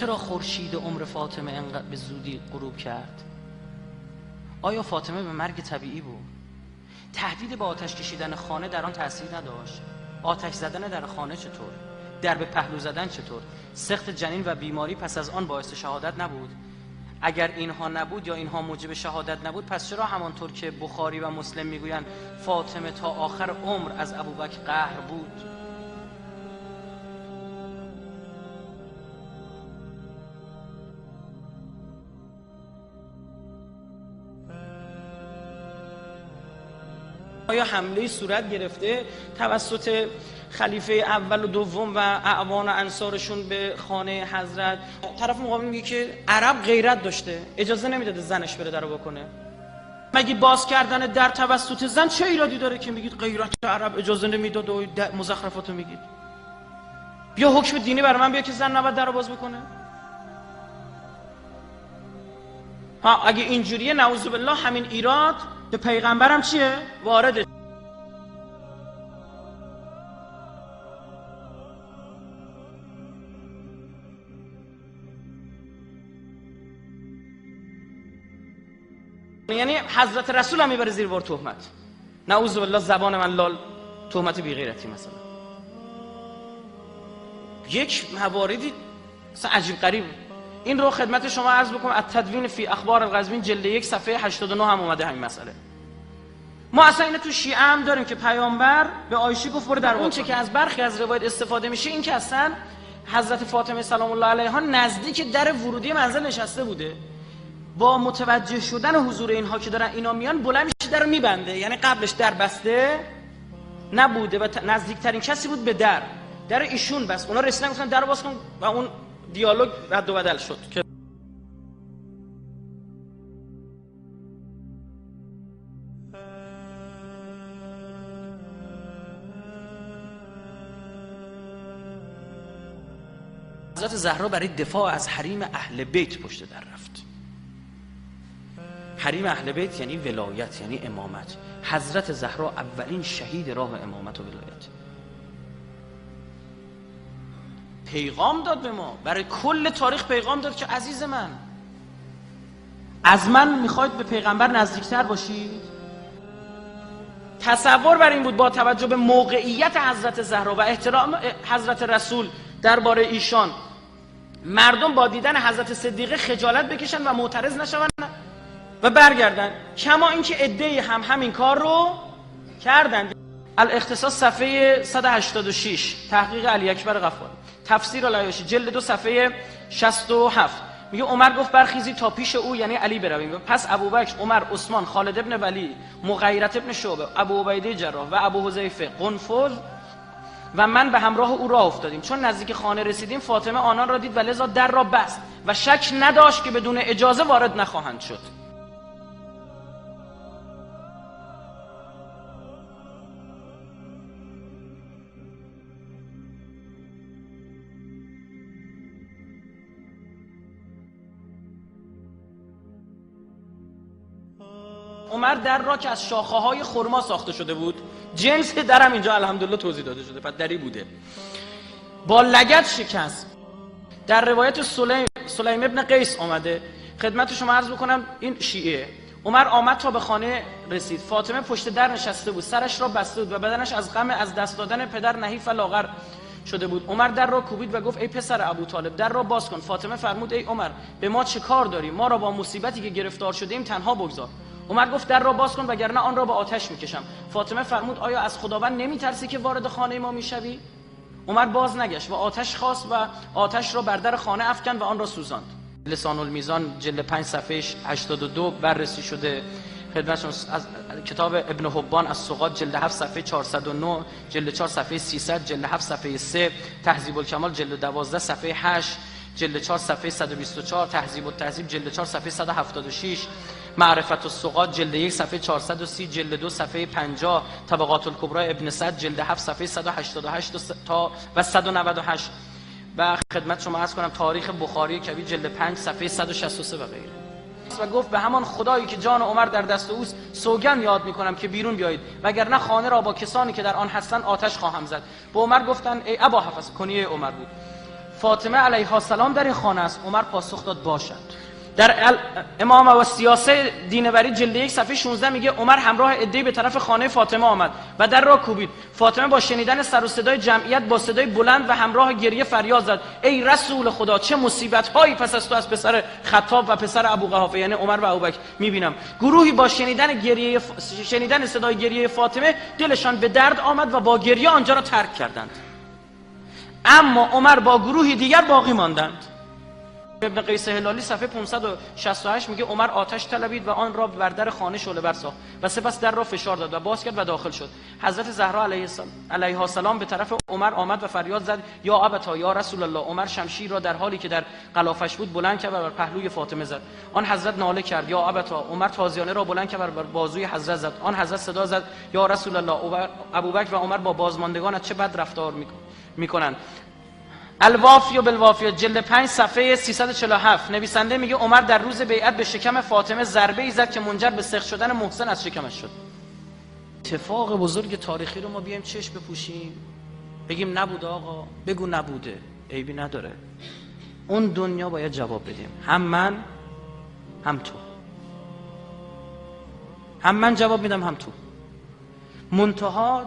چرا خورشید عمر فاطمه انقدر به زودی غروب کرد؟ آیا فاطمه به مرگ طبیعی بود؟ تهدید با آتش کشیدن خانه در آن تأثیر نداشت؟ آتش زدن در خانه چطور؟ در به پهلو زدن چطور؟ سقط جنین و بیماری پس از آن باعث شهادت نبود؟ اگر اینها نبود یا اینها موجب شهادت نبود، پس چرا همانطور که بخاری و مسلم میگویند فاطمه تا آخر عمر از ابوبکر قهر بود؟ آیا حمله صورت گرفته توسط خلیفه اول و دوم و اعوان و انصارشون به خانه حضرت؟ طرف مقابل میگه که عرب غیرت داشته، اجازه نمیداده زنش بره درو بکنه. مگه باز کردن در توسط زن چه ایرادی داره که میگید غیرت عرب اجازه نمیداد و مزخرفاتو میگید؟ بیا حکم دینی برای من بیا که زن نباید درو باز بکنه. ها اگه اینجوریه نعوذ بالله همین ایراد به پیغمبرم چیه؟ وارده. یعنی حضرت رسول هم میبره زیر بار تهمت. نعوذ بالله زبان من لال تهمت بی غیرتی مثلا. یک مواردی عجیب غریب. این رو خدمت شما عرض بکنم، التدوین فی اخبار القزوین جلد 1 صفحه 89 هم اومده همین مسئله. ما اصلا اینو تو شیعه هم داریم که پیامبر به عایشه گفت برو در اون چه که از برخی از روایت استفاده میشه این که اصلا حضرت فاطمه سلام الله علیها نزدیک در ورودی منزل نشسته بوده، با متوجه شدن حضور اینها که دارن اینا میان بلند میشه در رو میبنده، یعنی قبلش در بسته نبوده و نزدیکترین کسی بود به در ایشون بس. اونا رسیدن گفتن در رو باز کن و اون دیالوگ رد و بدل شد که حضرت زهرا برای دفاع از حریم اهل بیت پشت در رفت. حریم اهل بیت یعنی ولایت، یعنی امامت. حضرت زهرا اولین شهید راه امامت و ولایت. پیغام داد به ما، برای کل تاریخ پیغام داد که عزیز من، از من میخواید به پیغمبر نزدیکتر باشید؟ تصور بر این بود با توجه به موقعیت حضرت زهرا و احترام حضرت رسول درباره ایشان، مردم با دیدن حضرت صدیقه خجالت بکشن و معترض نشون و برگردن، کما اینکه عده‌ای هم همین کار رو کردند. الاختصاص صفحه 186 تحقیق علی اکبر غفاری، تفسیر العیاشی جلد 2 صفحه 67 میگه عمر گفت برخیزی تا پیش او، یعنی علی، برویم. پس ابوبکر، عمر، عثمان، خالد ابن ولی، مغیرة ابن شعبه، ابو عبیده جراح و ابو حذیفه، قنفذ و من به همراه او راه افتادیم. چون نزدیک خانه رسیدیم فاطمه آنان را دید و لذا در را بست و شک نداشت که بدون اجازه وارد نخواهند شد. عمر در را که از شاخه‌های خرما ساخته شده بود، جنس درم اینجا الحمدلله توضیح داده شده، پس دری بوده، با لگد شکست. در روایت سلیم ابن قیس آمده، خدمت شما عرض بکنم این شیعه. عمر آمد تا به خانه رسید، فاطمه پشت در نشسته بود، سرش را بسته بود و بدنش از غم از دست دادن پدر نحیف و لاغر شده بود. عمر در را کوبید و گفت ای پسر ابو طالب در را باز کن. فاطمه فرمود ای عمر به ما چه کار داری؟ ما را با مصیبتی که گرفتار شدیم تنها بگذار. عمر گفت در را باز کن وگرنه آن را به آتش میکشم. فاطمه فرمود آیا از خداوند نمیترسی که وارد خانه ما میشوی؟ عمر باز نگشت و آتش خواست و آتش را بر در خانه افکند و آن را سوزاند. لسان المیزان جلد 5 صفحه 82 بررسی شده. خدمتتون از کتاب ابن حبان از ثقات جلد 7 صفحه 409، جلد 4 صفحه 300، جلد 7 صفحه 3، تهذیب الکمال جلد 12 صفحه 8، جلد 4 صفحه 124، تهذیب التهذیب جلد 4 صفحه 176، معرفت الثقات جلد 1 صفحه 430، جلد 2 صفحه 50، طبقات الکبری ابن سعد جلد 7 صفحه 188 تا و 198 و خدمت شما عرض کنم تاریخ بخاری کبیر جلد 5 صفحه 163 و غیره. و گفت به همان خدایی که جان عمر در دست اوست سوگند یاد میکنم که بیرون بیایید وگرنه خانه را با کسانی که در آن هستند آتش خواهم زد. به عمر گفتند ای ابا حفص، کنیه عمر بود، فاطمه علیها السلام در این خانه است؟ عمر پاسخ داد باشد. در امام و سیاسه دینوری جلد 1 صفحه 16 میگه عمر همراه عده‌ای به طرف خانه فاطمه آمد و در را کوبید. فاطمه با شنیدن سر و صدای جمعیت با صدای بلند و همراه گریه فریاد زد ای رسول خدا، چه مصیبت هایی پس از تو از پسر خطاب و پسر ابوقحافه، یعنی عمر و ابوبکر میبینم. گروهی با شنیدن صدای گریه فاطمه دلشان به درد آمد و با گریه آنجا را ترک کردند، اما عمر با گروهی دیگر باقی ماندند. ابن قیس هلالی صفحه 568 میگه عمر آتش طلبید و آن را بر در خانه شعله ور ساخت و سپس در را فشار داد و باز کرد و داخل شد. حضرت زهرا علیها السلام به طرف عمر آمد و فریاد زد یا ابتا یا رسول الله. عمر شمشیر را در حالی که در غلافش بود بلند کرد و بر پهلوی فاطمه زد. آن حضرت ناله کرد یا ابتا. عمر تازیانه را بلند کرد و بر بازوی حضرت زد. آن حضرت صدا زد یا رسول الله. ابوبکر و عمر با بازماندگان چه بد رفتار میکنند. الوافی و بالوافی جلد 5 صفحه 347 نویسنده میگه عمر در روز بیعت به شکم فاطمه ضربه ای زد که منجر به سخت شدن محسن از شکمش شد. اتفاق بزرگ تاریخی رو ما بیایم چشم بپوشیم بگیم نبوده آقا، بگو نبوده، عیبی نداره. اون دنیا باید جواب بدیم، هم من هم تو، هم من جواب میدم هم تو. منتها